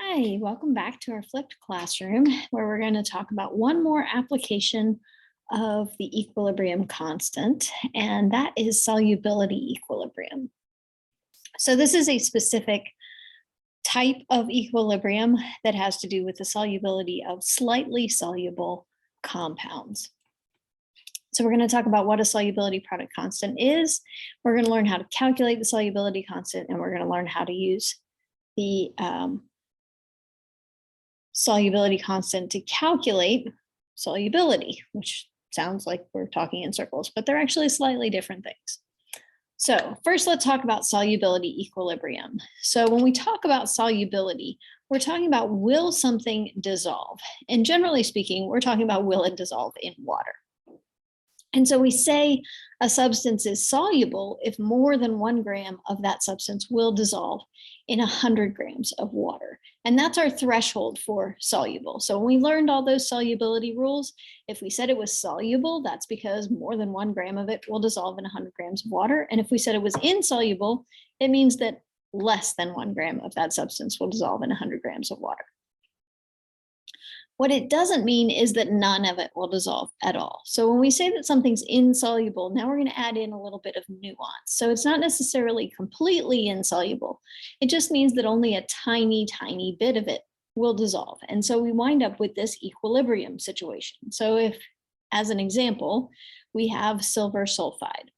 Hi, welcome back to our flipped classroom, where we're going to talk about one more application of the equilibrium constant, and that is solubility equilibrium. So this is a specific type of equilibrium that has to do with the solubility of slightly soluble compounds. So we're going to talk about what a solubility product constant is. We're going to learn how to calculate the solubility constant, and we're going to learn how to use the solubility constant to calculate solubility, which sounds like we're talking in circles, but they're actually slightly different things. So first, let's talk about solubility equilibrium. So when we talk about solubility, we're talking about will something dissolve? And generally speaking, we're talking about will it dissolve in water? And so we say a substance is soluble if more than 1 gram of that substance will dissolve in 100 grams of water. And that's our threshold for soluble. So when we learned all those solubility rules, if we said it was soluble, that's because more than 1 gram of it will dissolve in 100 grams of water. And if we said it was insoluble, it means that less than 1 gram of that substance will dissolve in 100 grams of water. What it doesn't mean is that none of it will dissolve at all. So when we say that something's insoluble, now we're going to add in a little bit of nuance. So it's not necessarily completely insoluble. It just means that only a tiny, tiny bit of it will dissolve. And so we wind up with this equilibrium situation. So if, as an example, we have silver sulfide,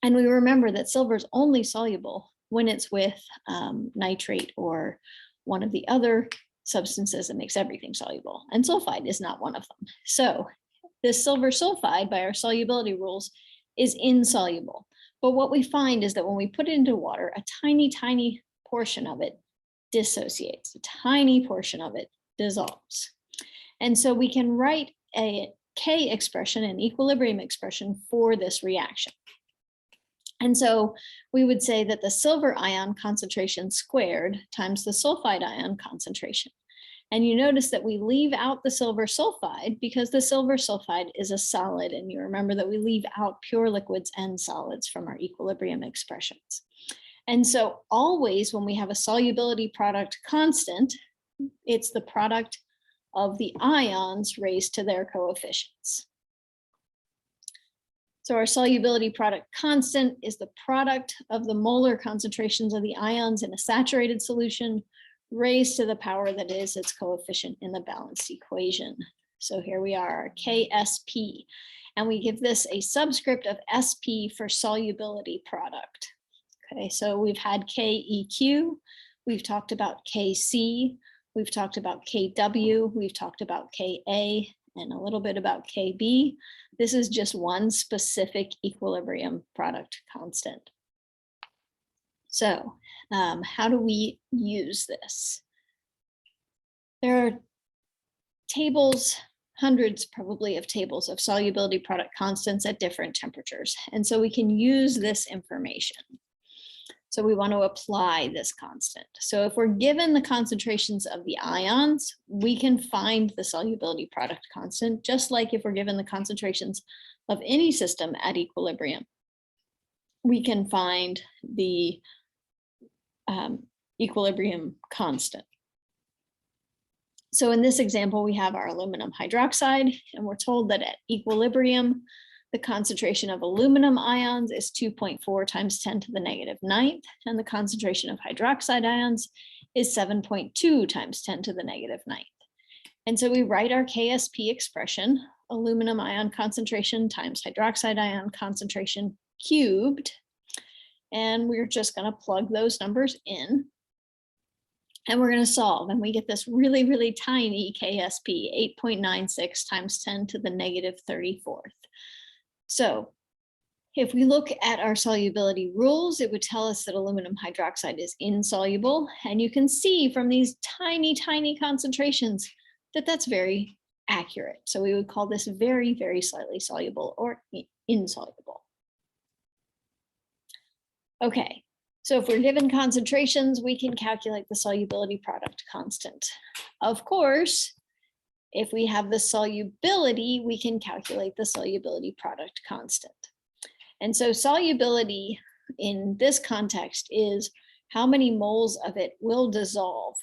and we remember that silver is only soluble when it's with nitrate or one of the other substances that makes everything soluble, and sulfide is not one of them. So this silver sulfide, by our solubility rules, is insoluble. But what we find is that when we put it into water, a tiny, tiny portion of it dissociates, a tiny portion of it dissolves. And so we can write a K expression, an equilibrium expression for this reaction. And so we would say that the silver ion concentration squared times the sulfide ion concentration. And you notice that we leave out the silver sulfide because the silver sulfide is a solid. And you remember that we leave out pure liquids and solids from our equilibrium expressions. And so always when we have a solubility product constant, it's the product of the ions raised to their coefficients. So our solubility product constant is the product of the molar concentrations of the ions in a saturated solution raised to the power that is its coefficient in the balanced equation. So here we are, our KSP, and we give this a subscript of SP for solubility product. Okay, so we've had KEQ, we've talked about KC, we've talked about KW, we've talked about KA, and a little bit about KB. This is just one specific equilibrium product constant. So how do we use this? There are tables, hundreds probably of tables of solubility product constants at different temperatures. And so we can use this information. So we want to apply this constant. So if we're given the concentrations of the ions, we can find the solubility product constant, just like if we're given the concentrations of any system at equilibrium. We can find the equilibrium constant. So in this example, we have our aluminum hydroxide, and we're told that at equilibrium, the concentration of aluminum ions is 2.4 times 10 to the negative 9th, and the concentration of hydroxide ions is 7.2 times 10 to the negative 9th. And so we write our KSP expression, aluminum ion concentration times hydroxide ion concentration cubed, and we're just going to plug those numbers in, and we're going to solve, and we get this really, really tiny KSP, 8.96 times 10 to the negative 34th. So if we look at our solubility rules, it would tell us that aluminum hydroxide is insoluble. And you can see from these tiny, tiny concentrations that that's very accurate. So we would call this very, very slightly soluble or insoluble. Okay, so if we're given concentrations, we can calculate the solubility product constant. Of course, if we have the solubility, we can calculate the solubility product constant. And so solubility in this context is how many moles of it will dissolve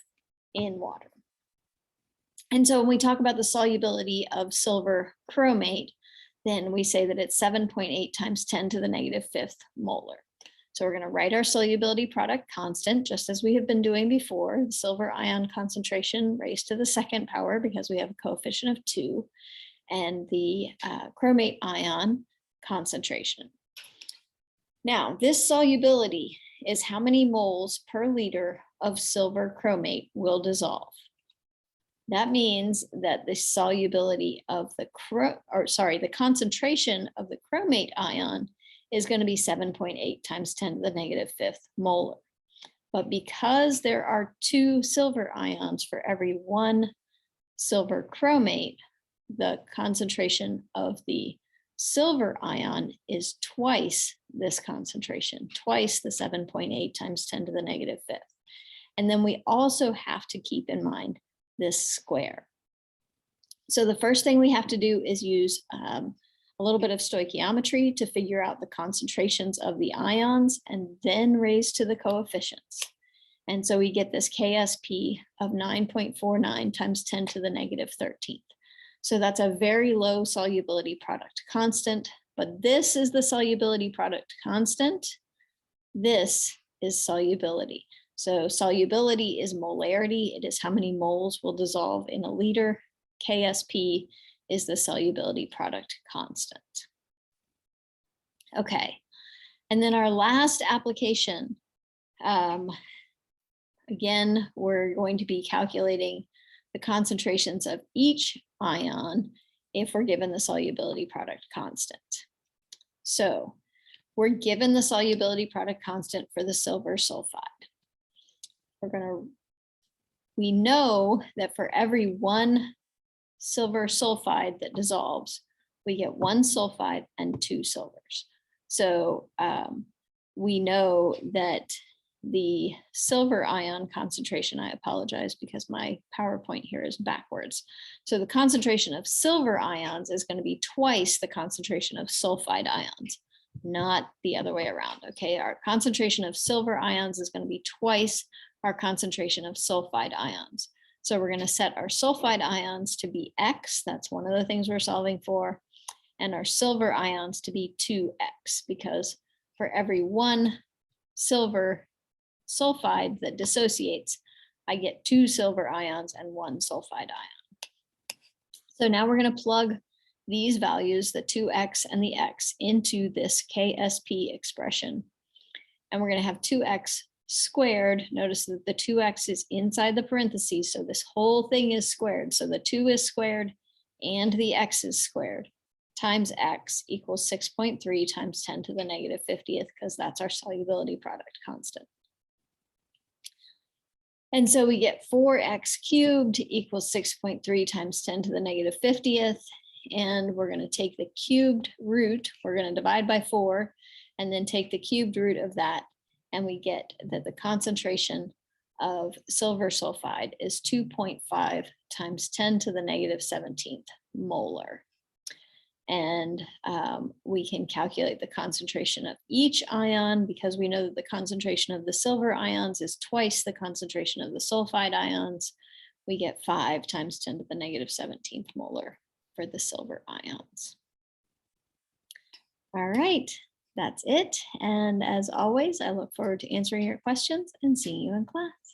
in water. And so when we talk about the solubility of silver chromate, then we say that it's 7.8 times 10 to the negative fifth molar. So we're going to write our solubility product constant, just as we have been doing before, the silver ion concentration raised to the second power because we have a coefficient of 2, and the chromate ion concentration. Now, this solubility is how many moles per liter of silver chromate will dissolve. That means that the solubility of the concentration of the chromate ion is going to be 7.8 times 10 to the negative fifth molar. But because there are 2 silver ions for every 1 silver chromate, the concentration of the silver ion is twice this concentration, twice the 7.8 times 10 to the negative fifth. And then we also have to keep in mind this square. So the first thing we have to do is use a little bit of stoichiometry to figure out the concentrations of the ions and then raise to the coefficients. And so we get this KSP of 9.49 times 10 to the negative 13th. So that's a very low solubility product constant, but this is the solubility product constant. This is solubility. So solubility is molarity. It is how many moles will dissolve in a liter. KSP is the solubility product constant. Okay, and then our last application, again, we're going to be calculating the concentrations of each ion if we're given the solubility product constant. So we're given the solubility product constant for the silver sulfide. We know that for every 1 silver sulfide that dissolves, we get 1 sulfide and 2 silvers. So we know that the silver ion concentration, I apologize because my PowerPoint here is backwards. So the concentration of silver ions is going to be twice the concentration of sulfide ions, not the other way around. Okay, our concentration of silver ions is going to be twice our concentration of sulfide ions. So we're going to set our sulfide ions to be X. That's one of the things we're solving for. And our silver ions to be 2X, because for every 1 silver sulfide that dissociates, I get 2 silver ions and 1 sulfide ion. So now we're going to plug these values, the 2X and the X, into this KSP expression. And we're going to have 2X squared. Notice that the 2X is inside the parentheses, so this whole thing is squared. So the 2 is squared and the X is squared, times X equals 6.3 times 10 to the negative 50th, because that's our solubility product constant. And so we get 4x cubed equals 6.3 times 10 to the negative 50th. And we're going to take the cubed root, we're going to divide by 4, and then take the cubed root of that. And we get that the concentration of silver sulfide is 2.5 times 10 to the negative 17th molar. And we can calculate the concentration of each ion, because we know that the concentration of the silver ions is twice the concentration of the sulfide ions. We get 5 times 10 to the negative 17th molar for the silver ions. All right, that's it. And as always, I look forward to answering your questions and seeing you in class.